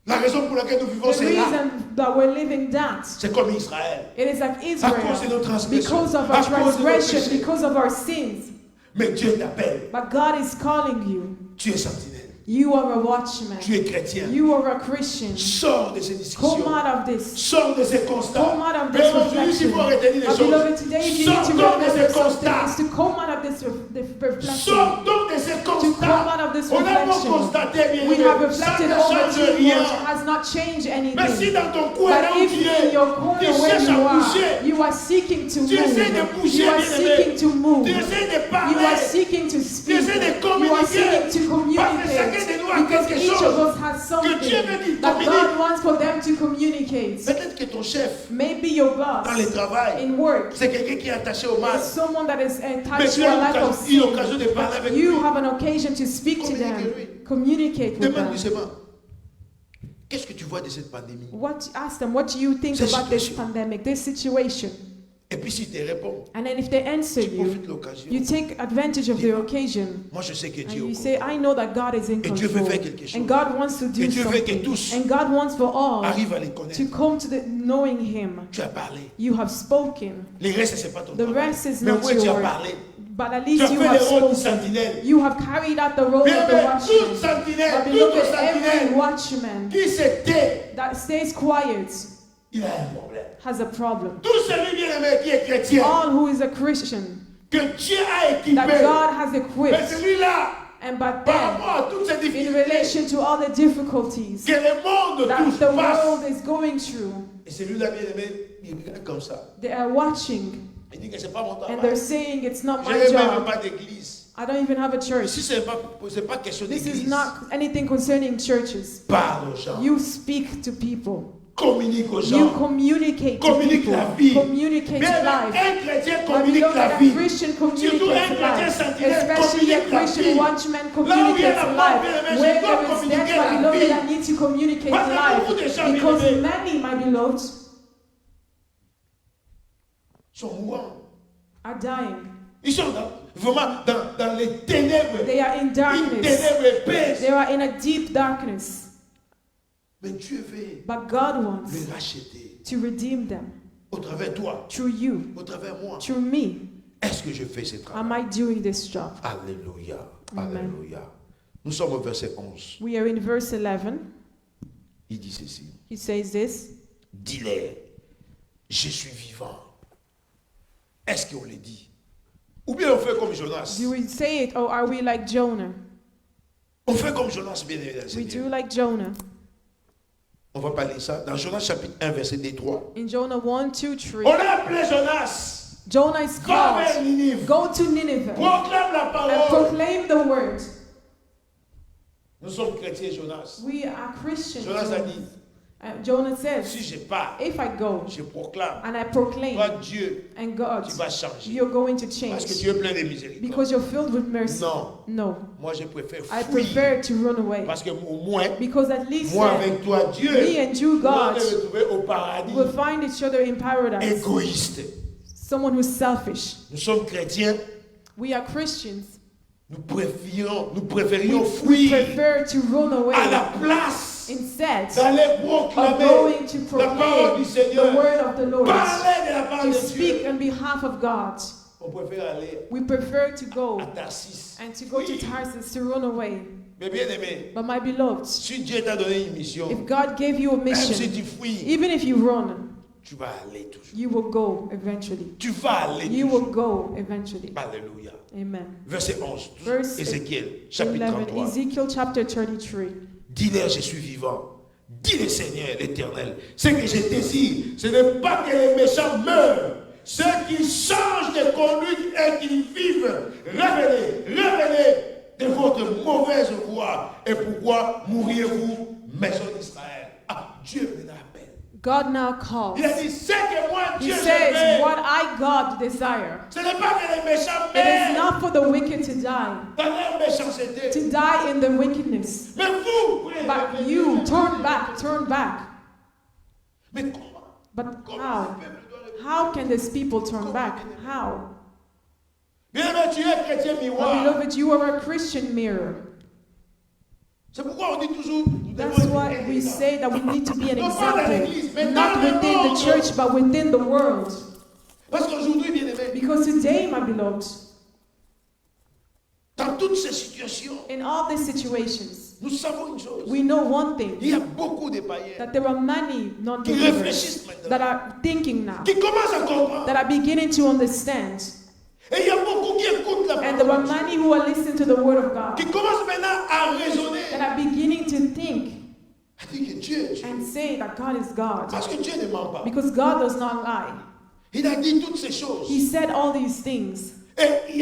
La raison pour laquelle nous vivons, The c'est là. reason that we're living that. C'est comme Israël. It is like À cause de nos Israel. transgressions. Because of À our cause de nos transgression, péchés. because of our sins. Mais Dieu t'appelle. But God is calling you. Tu es sentinelle. You are a watchman. Tu es chrétien. You are a Christian. Sors de ces discussions. Come out of this. Sors de ces constats. Come out of Mais this aujourd'hui, s'il reflection. faut retenir les But beloved, choses, today if you need to sors donc de ces remember something, constats. is to come out of this reflection. Sors donc de ces To come constats. out of this On a beau reflection. constater, bien We aimé, have ça reflected ne over change too much. rien. It has not changed Mais si anything. dans ton coin, là But où if tu es, in your corner tu where cherches you à are, bouger, you are seeking to tu essaies de move. bouger, You are bien aimé. seeking to move. Tu essaies de You are parler. seeking to Tu speak. essaies de You are communiquer. seeking to Parce que chacun communicate. de nous a Because quelque each chose of us has something que Dieu veut qu'il that communique. God wants for them to communicate. Peut-être que ton chef, Maybe your boss dans le travail, in work c'est quelqu'un qui est attaché au mal. is someone that is Mais attached tu to a as life of une occasion sin. de parler avec lui. You have an occasion to speak to them. Communiquez-lui. Communicate with Demande-lui them. seulement, qu'est-ce que tu vois de cette pandémie? Ask them, what do you think Cette about this situation. pandemic, this situation? Et puis s'il te répond, And then if they answer tu profites de you, l'occasion. you take advantage of the occasion. Moi je sais que And Dieu est au you say, courant. I know that God is in Et Dieu veut control. faire quelque chose. And God wants to do Et Dieu veut que something. tous And God wants for all Arrive à les connaître. to come to the knowing Him. Tu as parlé. You have spoken. Les restes, c'est pas ton The travail. rest is Mais not oui, tu as yours. parlé. But at Tu as least you fait have le rôle de spoken. sentinelle. You have carried out the role Mais of the toute watchman. sentinelle, But toute beloved, every sentinelle watchman qui se tait, that stays quiet il a un problème. has a problem. Tout celui bien aimé qui est chrétien, All who is a Christian que Dieu a équipé, that God has mais equipped, celui-là, and but par then rapport à toutes ces in difficultés relation to all the difficulties que le monde that tous the passe, world is going through, et celui-là bien aimé, il regarde comme ça. they are watching Il dit que c'est pas mon and travail. they're saying it's not Je my n'ai même job. pas d'église. I don't even have a church. Ici, c'est pas question This is d'église. not anything concerning churches. Parle aux gens. You speak to people. Communique aux You gens. communicate to Communique people. la vie. Communicate Mais life. un chrétien But communique beloved, la a vie. Christian Surtout un communicates chrétien life. sentinelle Especially a communique la Christian vie. watchman Là où il y a communicates la life. mort, bien aimé, Where je dois there is communiquer death, la my beloved, vie. I need to communicate Parce que beaucoup de life. gens, bien Because aimés, many, my beloved, sont mourants. are dying. Ils sont vraiment dans les ténèbres. They are in Une darkness. ténèbre épaisse. They are in a deep darkness. Mais Dieu veut But God wants les racheter. to redeem them Au travers de toi. through you, Au travers de moi. through me. Est-ce que je fais ce travail? Am I doing this job? Alléluia. Amen. Alléluia. Nous sommes au verset 11. We are in verse 11. Il dit ceci. He says this. Dis-leur, je suis vivant. Est-ce qu'on le dit? Ou bien on fait comme Jonas? Do we say it or are we like Jonah? On fait comme Jonas, bien évidemment. We do like Jonah. On va parler ça dans Jonas chapitre 1, verset 2-3. In Jonah 1, 2, 3, On a appelé Jonas. Jonah is Va vers called, Ninive. go to Nineveh Proclame la and parole. proclaim the word. Nous sommes chrétiens, Jonas. We are Christians. Jonas a dit, Jonah says, si je pars, if I go je proclame. and I proclaim, Toi, Dieu, and God, tu vas changer. you're going to Parce que change tu es plein de miséricorde. because you're filled with mercy. Non, No, moi je préfère I fuir. prefer to run away Parce que au moins, because at least moi then, avec toi, Dieu, me and you, nous allons God, te retrouver au paradis. will find each other in paradise. Égoïste. Someone who's selfish. Nous sommes chrétiens. We are Christians. Nous préférions We fuir prefer to run away à la place instead d'aller of proclamer going to la parole du proclaim the Seigneur. word of the Lord, Parler de la parole to de speak Dieu. on behalf of God. On préfère aller We prefer to go à Tarsis. and to go to Tarsus to run away. Mais bien aimé, But my beloved, si Dieu t'a donné une mission, if God gave you a même si mission, tu fuis, even if you run, tu vas aller toujours. you will go eventually. Tu vas aller You toujours. will go eventually. Alléluia. Amen. Verset 11. Verse Ézéchiel, chapitre 11, 33. Ezekiel chapter 33. Dis-leur, je suis vivant. Dis le Seigneur, l'Éternel. Ce que je désire, ce n'est pas que les méchants meurent. Ceux qui changent de conduite et qui vivent. Revenez, revenez de votre mauvaise voie. Et pourquoi mourriez-vous, maison d'Israël? Ah, Dieu me l'appelle. God now calls. Il a dit, ce que moi, He Dieu, je says, veux. what I, God, desire. Ce n'est pas que les méchants It is meurent not for the wicked to die, dans leur méchanceté. to die in their wickedness. Mais vous, But you, turn back, turn back. Mais comment? But Comment how? le peuple doit le- How can these people turn back? How? Bien-aimé, tu es chrétien But miroir. beloved, you are a Christian mirror. C'est pourquoi on dit toujours, nous devons That's être why un we exemple. say that we need to be an Non pas dans l'église, mais example, dans not le within monde. the church, but within the world. Parce qu'aujourd'hui, bien-aimé, Because today, my beloved, dans toutes ces situations, in all these situations, nous savons une chose. we know one thing, Il y a beaucoup de païens that there are many qui non-believers réfléchissent maintenant, that are thinking now, qui commencent à comprendre. that are beginning to understand, Et il y a beaucoup qui écoutent la and there are parole, many who are listening to the word of God, qui commencent maintenant à raisonner. that are beginning to think À dire que Dieu est Dieu. and say that God is God, Parce que Dieu ne ment pas. because God does not lie. Il a dit toutes ces choses. He said all these things, Et il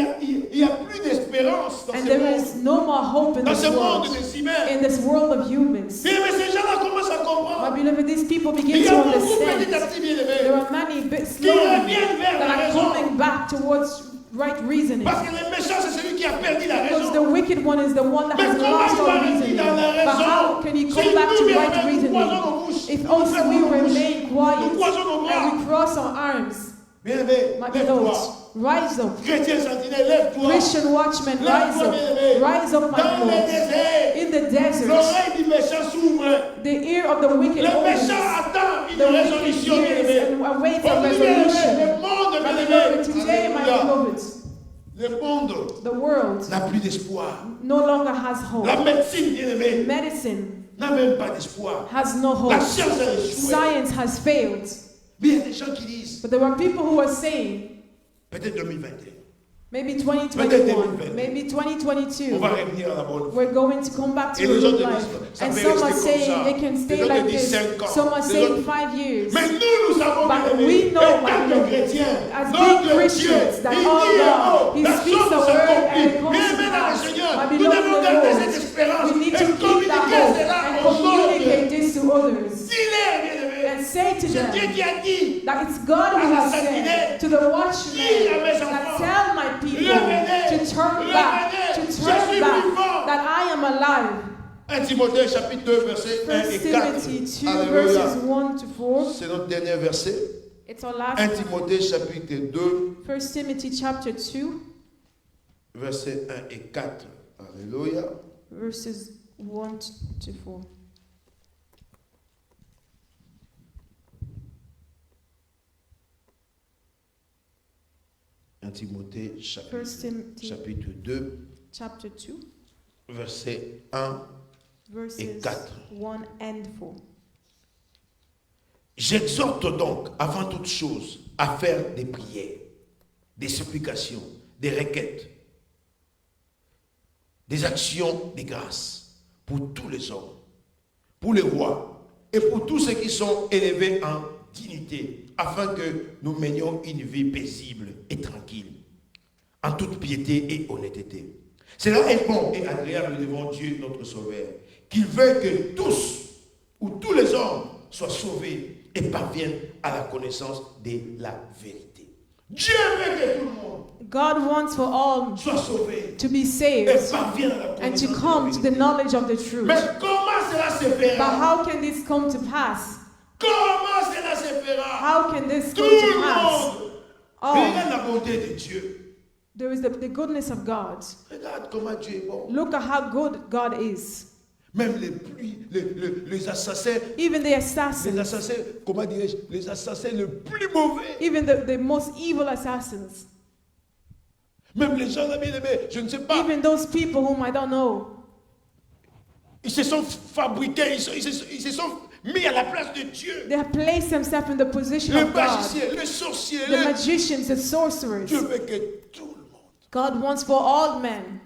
y a plus d'espérance dans and ce there monde. is no more hope in Dans this ce world, monde des humains. in this world of humans. Bien, mais ces gens-là commencent à My comprendre. beloved, these people Il begin y to a beaucoup petit à understand. petit, bien There aimé. are many bit Qui slowly reviennent vers that la are raison. coming back towards right reasoning. Parce que le méchant, c'est celui qui a perdu la Because the raison. wicked one is the one that Mais has comment lost il va all rester reasoning. dans la But raison? how can he Si come back nous, to bien right aimé, nous croisons nos reasoning bouches. if Nous also fermons we nos bouches. remain Nous quiet croisons nos bras. and we cross our arms? Bien aimé, My lève-toi. beloved, rise up. Chrétien sentinelle, lève-toi. Christian watchman, rise up. Rise up, my Dans le Lord. désert, In the desert, l'oreille du méchant s'ouvre. the ear of the wicked Le opens. méchant attend une The wicked résolution, bien hears aimé. and awaits a Aujourd'hui, bien aimé, resolution. le monde, My bien beloved, aimé, today, my Alléluia. beloved, Le monde the world n'a plus d'espoir. no longer has hope. La médecine, bien aimé, Medicine n'a même pas d'espoir. has no La hope. science a échoué. Science has failed. Mais il y a des gens qui disent, But there are people who are saying, peut-être 2021, maybe Peut-être 2021, 2022. maybe on 2022, va revenir à la bonne. we're going to come back to Et a les good autres life. disent, ça And peut some are rester comme saying ça. they can Les stay autres like disent this. 5 ans. Some are Les saying autres- 5 years. Mais nous savons, But bien aimé, we know, étant my que beloved, chrétiens, as notre being Christians, Dieu, that il our dit, God, He la speaks chose the word and s'accomplit. it comes Bien to aimé dans le pass. Seigneur, My nous beloved devons in the garder Lord, cette espérance we need et to keep that communiquer hope cela and aux autres. communicate this to others. Dis-les, bien aimé, And say to c'est Dieu them qui a dit, that it's God who has said to the watchmen that tell my people to turn back, that I am alive. 1 Timothée chapitre 2 versets 1 1 et 4. Timothy 2 Alléluia. verses 1 to 4. C'est notre dernier verset. It's our last 1 Timothée chapitre 2 1 Timothy chapter 2 versets 1 et 4. Alléluia. verses 1 to 4. Timothée 1 chapitre, Timothy chapitre 2 chapter 2 versets 1 et verses 4. 1 and 4. J'exhorte donc, avant toute chose, à faire des prières, des supplications, des requêtes, des actions de grâce pour tous les hommes, pour les rois et pour tous ceux qui sont élevés en dignité, afin que nous menions une vie paisible et tranquille, en toute piété et honnêteté. Cela est bon et agréable devant Dieu notre Sauveur, qui veut que tous ou tous les hommes soient sauvés et parviennent à la connaissance de la vérité. Dieu veut que tout le monde God wants for all soit sauvé to be et saved parvienne à la and to connaissance come to de the la vérité. knowledge of the truth. Mais comment cela se But fera? how can this come to pass? Comment cela se fera? How can this Tout come to le pass? monde. Oh, Regarde la bonté de Dieu. there is the goodness of God. Regarde comment Dieu est bon. Look at how good God is. Même les assassins, Even the assassins, comment dirais-je, les assassins les plus mauvais. even the most evil assassins, Même les gens là, bien aimés, je ne sais pas, even those people whom I don't know, ils se sont fabriqués, ils se sont mis à la place de Dieu. they have placed themselves in the position Les of God. magiciens, les sorciers, The magicians, the sorcerers. Dieu veut que tout le monde. God wants for all men.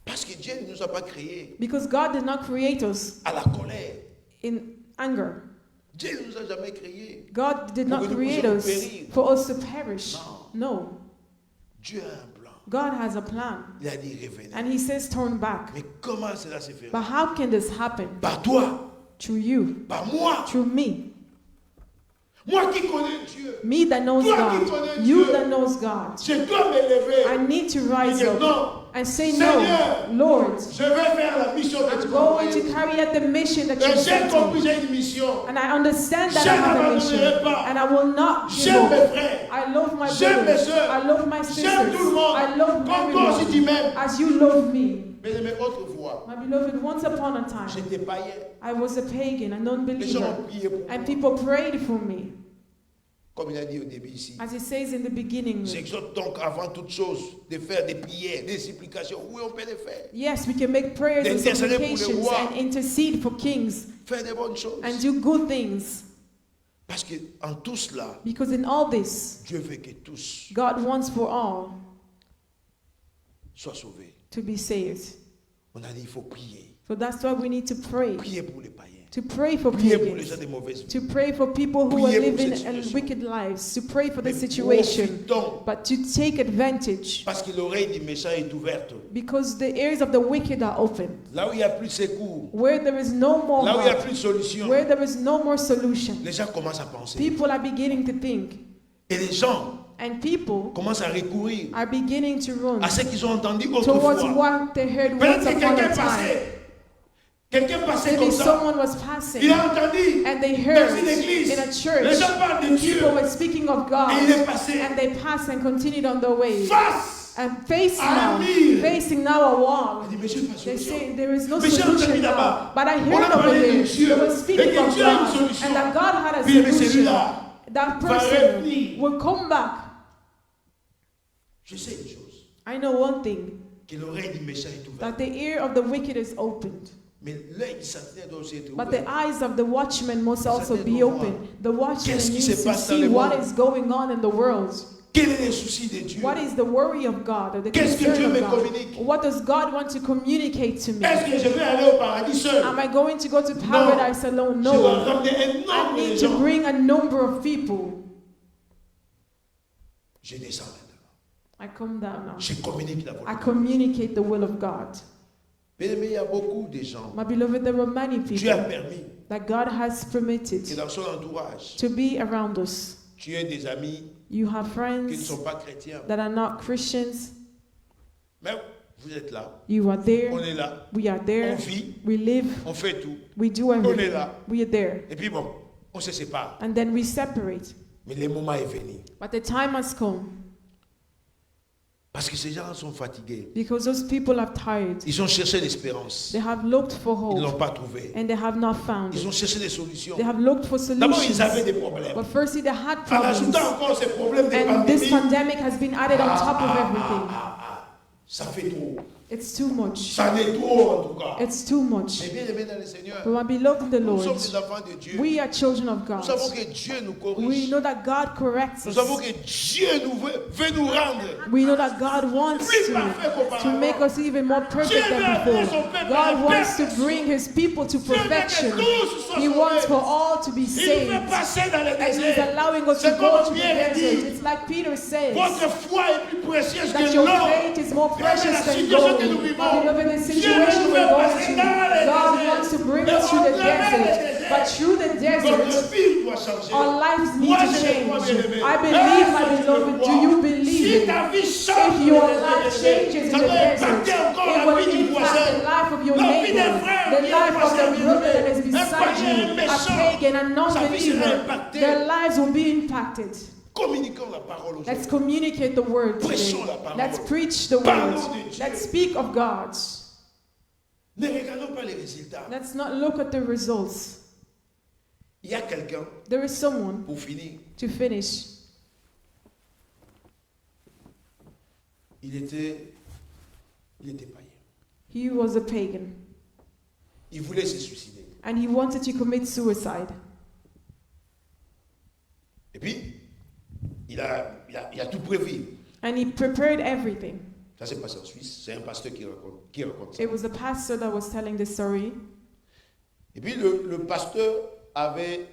Parce que Dieu ne nous a pas créés Because God did not create us à la colère. in anger. Dieu ne nous a jamais créés. God did Pour not que nous create puissions us périr. for us to perish. Non. No. Dieu a un plan. God has a plan. Il a dit revenez. And He says turn back. Mais comment cela se fera? But how can this happen? Par toi. Through you. Par moi. Through me. Moi qui connais Dieu. Me that knows Toi qui God. connais You Dieu. that knows God. Je dois me lever. I need to rise Et dire up non. and say Seigneur, no. Lord, Je vais faire la mission que tu I'm m'as going envoyée. to carry out the mission that Et you j'ai sent compris, me. j'ai une mission. And I understand that Je I have a mission. n'abandonnerai pas. And I will not give J'aime mes up. frères. I love my J'aime mes brothers. soeurs. I love my sisters. J'aime tout le monde. I love Comme toi aussi tu everyone. m'aimes. As you love me. Mais autrefois, My beloved, once upon a time, j'étais païen. I was a pagan, a Les gens non-believer. ont prié pour moi. And people prayed for me. Comme il a dit au début ici. As it says in the beginning. J'exhorte donc avant toute chose de faire des prières, des supplications. Oui, on peut les faire. Yes, we can make prayers and D'intercéder pour le supplications roi. and intercede for kings Faire des bonnes choses. and do good things. Parce que en tout cela, Because in all this, Dieu veut que tous God wants for all soient sauvés. to be saved. On a dit il faut prier. So that's why we need to pray. Prier pour les païens. To pray for Prier pour les gens pagans. de mauvaise vie. To pray for people who are Prier pour living cette in situation. wicked lives. To pray for the Mais situation. profitons, But to take advantage. parce que l'oreille du méchant est ouverte. Because the ears of the wicked are open. Là où il n'y a plus de secours, Where there is no more là où il n'y a help. plus de solution, Where there is no more solution. les gens commencent à penser. People are beginning to think. Et les gens And people commencent à recourir are beginning to run à ce qu'ils ont entendu towards autrefois. what they heard Peut-être once que upon quelqu'un a time. passait. Quelqu'un passait Maybe comme ça. someone was passing Il a entendu. and they Dans heard une église. in a Les church gens parlent de Dieu. people were speaking of God Et il est passé. and they passed and continued on their way. Face. And facing à now, mur. facing now a wall. Il dit, mais j'ai pas de They solution. say there is no Mais j'ai solution entendu now. là-bas. But I On a heard over parlé de there, Dieu. they were Et speaking que of Dieu a une God solution. and that God had a Oui, mais solution. celui-là That va person revenir. will come back. Je sais une chose. I know one thing, Que l'oreille du méchant est ouverte. that the ear of the wicked is opened. Mais l'œil du sentinelle doit aussi être But the ouvert. eyes of the watchman must also be open. The watchman Qu'est-ce qui needs se to passe dans see le what monde? is going on in the world. Quel est le souci de Dieu? What is the worry of God or the Qu'est-ce que concern Dieu of me God? communique? What does God want to communicate to me? Est-ce que je vais aller au paradis seul? Am I going to go to paradise alone? Je dois No. ramener un I nombre de need to gens. bring a number of people. Je descends maintenant. I come down now. Je communique la volonté. I communicate the will of God. Bien-aimé, il y a beaucoup de gens. My beloved, there were many Dieu a people permis that God has que permitted dans son entourage, to be around us. tu aies des amis You have qui ne friends sont pas chrétiens. that are not Christians. Mais vous êtes là. You are On there. est là. We are On there. vit. We live. On fait tout. We do On est everything. là. We are there. Et puis bon, on se sépare. And then we separate. Mais le moment est venu. But the time has come Parce que ces gens sont fatigués. because those people are tired. Ils ont cherché l'espérance. They have looked for Ils ne l'ont hope pas trouvé. and they have not found Ils ont it. cherché des solutions. They have looked for D'abord, ils solutions. avaient des problèmes. But firstly, they had En problems. ajoutant encore ces problèmes de And this pandémie, pandemic has been added on top of everything. ça fait trop. It's too much. Ça n'est trop en tout cas. It's too much. Mais bien aimé dans le Seigneur, But my beloved in the nous Lord, sommes des enfants de Dieu. we are children of Nous savons God. que Dieu nous We corrige. know that God corrects Nous savons us. que Dieu veut nous rendre. We know that God wants to make us even more perfect than before. God wants to bring His people to perfection. He wants for all to be Il saved. nous fait passer dans le And He's désert. allowing us to C'est go comme to the Pierre desert. dit. It's like Peter says, Votre foi est plus précieuse that que your l'or. faith is more precious la than situation gold. que nous vivons, Beloved, the Dieu situation nous we're fait going passer through, dans le God désert. wants to bring Mais us through the au travers du desert. désert, But through the notre desert, vie doit changer. our lives need Moi, to je le crois, change. bien-aimé. I believe, my Est-ce que tu le beloved, crois? do you believe Si it? ta vie change If your dans le life désert, changes in ça the doit desert, impacter encore it la will vie du impact voisin. the life of your La vie des neighbor, frères the qui est life of voisin, the brother that is bien-aimé. Un beside païen, you, un a méchant. pagan, a Sa vie non-believer. sera impactée. Their lives will be impacted. Communiquons la parole aux Let's autres. communicate the word today. Prêchons la parole. Let's preach the Parlons word. de Dieu. Let's speak of God. Ne regardons pas les résultats. Let's not look at the results. Il y a quelqu'un, There is someone, pour finir, to finish, il était païen. he was a pagan Il voulait se suicider. and he wanted to commit suicide. Et puis, il a tout prévu. And he prepared everything. Ça s'est passé en Suisse. C'est un pasteur qui raconte ça. It was a pastor that was telling the story. Et puis, le pasteur avait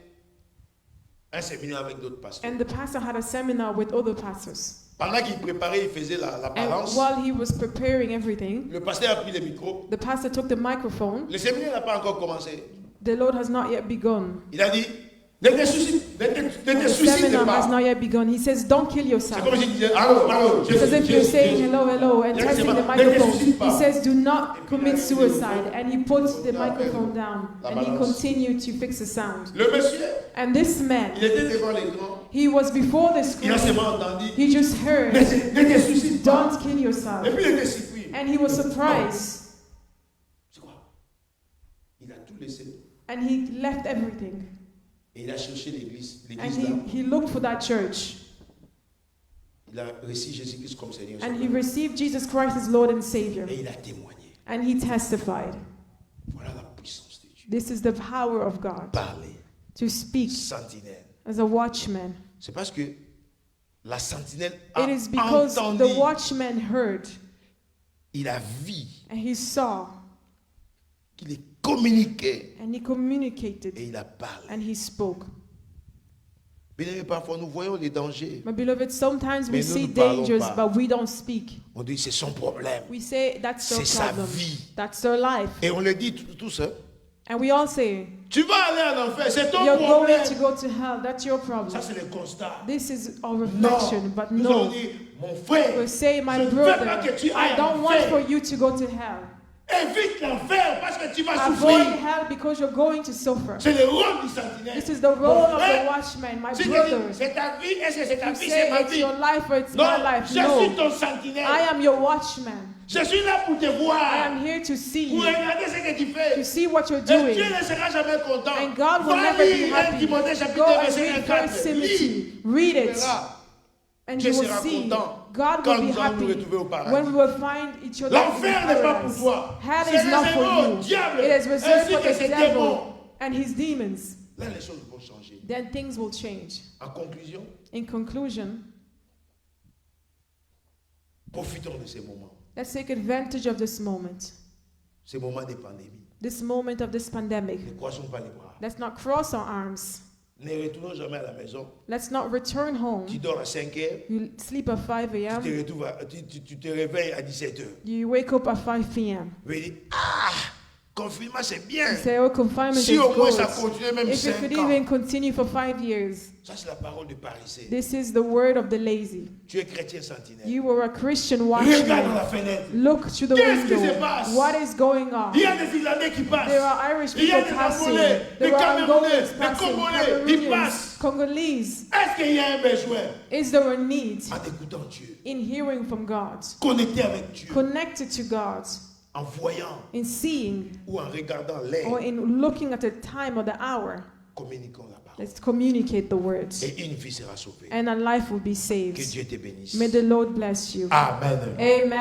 un séminaire avec d'autres pasteurs. And the pastor had a seminar with other pastors. Pendant qu'il préparait, il faisait la And balance. while he was preparing everything, Le pasteur a pris le micro. the pastor took the microphone. Le séminaire n'a pas encore commencé. The Lord has not yet begun. Il a dit, ne te The suicide seminar has pas. not yet begun. He says, don't kill C'est yourself. comme si tu disais, allô, It's as if you're saying hello, hello, and Ne te testing the suicide microphone. pas. He says, do not commit suicide. And he puts the microphone down. And he continued to fix the sound. Le monsieur, And this man, il était devant l'écran. he was before the Il a screen. seulement entendu, He just heard, ne te suicide pas. don't kill yourself. Et puis il était surpris. And he was surprised. C'est quoi? Il a tout laissé. And he left everything. Et il a cherché l'église. And L'église là. he looked for that church. Il a reçu Jésus-Christ comme Seigneur. And he received Jesus Christ as Lord and Savior. Et il a témoigné. And he testified. Voilà la puissance de Dieu. This is the power of God. Parler. To speak Sentinelle. as a watchman. C'est parce que la sentinelle a It is because entendu. the watchman heard Il a vu and he saw qu'il est communiqué. and he communicated Et il a parlé. and he spoke. Bien-aimés, parfois nous voyons les dangers. My beloved, sometimes we Mais nous see ne parlons dangers, pas. but we don't speak. On dit c'est son problème. We say that's their C'est sa problem. vie. That's their life. Et on le dit tous. Hein. And we all say, Tu vas aller en enfer, c'est ton you're problème. going to go to hell. That's your Ça problem. c'est le constat. This is our Non. reflection. But Nous allons no, dire, mon frère, we say, my je ne veux pas brother, que tu ailles I en don't want enfer. for you to go to hell. Évite l'enfer parce que tu vas Avoid souffrir. hell because you're going to suffer. C'est le rôle du sentinelle. This is the role Mon of frère, the watchman, my si tu dis, brothers. c'est ta vie, est-ce que c'est ta You vie, say c'est ma it's vie. your life or it's Non, my life. je suis No, ton sentinelle. I am your watchman. Je suis là pour te I voir, am here to see pour you, regarder ce que tu to fais. see what you're Et Dieu doing. ne sera jamais content. And God will Va never be lire 1 happy. Timothée Go chapitre and verset read 4. 1 Timothy. Read Tu it. verras. And Dieu you will sera see content God quand will be nous allons nous happy retrouver au paradis. when we will find each other in L'enfer n'est pas pour paradise. toi. Hell C'est is not réservé for au you. diable It is reserved ainsi for que the ses devil démons. and his demons. Là, les choses vont changer. Then things will change. En conclusion, In conclusion, profitons de ces moments. let's take advantage of this moment. Ces moments de pandémie. This moment of this pandemic. Ne croisons pas les bras. Let's not cross our arms. Ne retournons jamais à la maison. Let's not return Tu home. dors à 5 heures. You sleep at 5 Tu a.m. te, tu te réveilles à 17 heures. You wake up at 5 p.m. Tu dis, confinement c'est bien. You say, oh, confinement Si is au moins ça good. continue même If it 5 could ans. even continue for 5 years. Ça c'est la parole du paresseux. This is the word of the lazy. Tu es chrétien sentinelle. You were a Christian Regarde dans watchman. la fenêtre. Look through the Qu'est-ce qui window. se passe? What is going on? Il y a des Irlandais qui passent. There are Irish Il y a people des passing. Angolais, des There are Camerounais, Angolans des passing. Congolais, ils Cameroonians, passent. Congolese. Est-ce qu'il y a un besoin Is there a need en écoutant Dieu, in hearing from God? connecté avec Dieu, Connected to God. en voyant In seeing ou en regardant or l'air? in looking at the time or the hour. Communiquons la parole. Let's communicate the words. Et une vie sera sauvée. And a life will be Que saved. Dieu te bénisse. May the Lord bless you. Amen. Amen.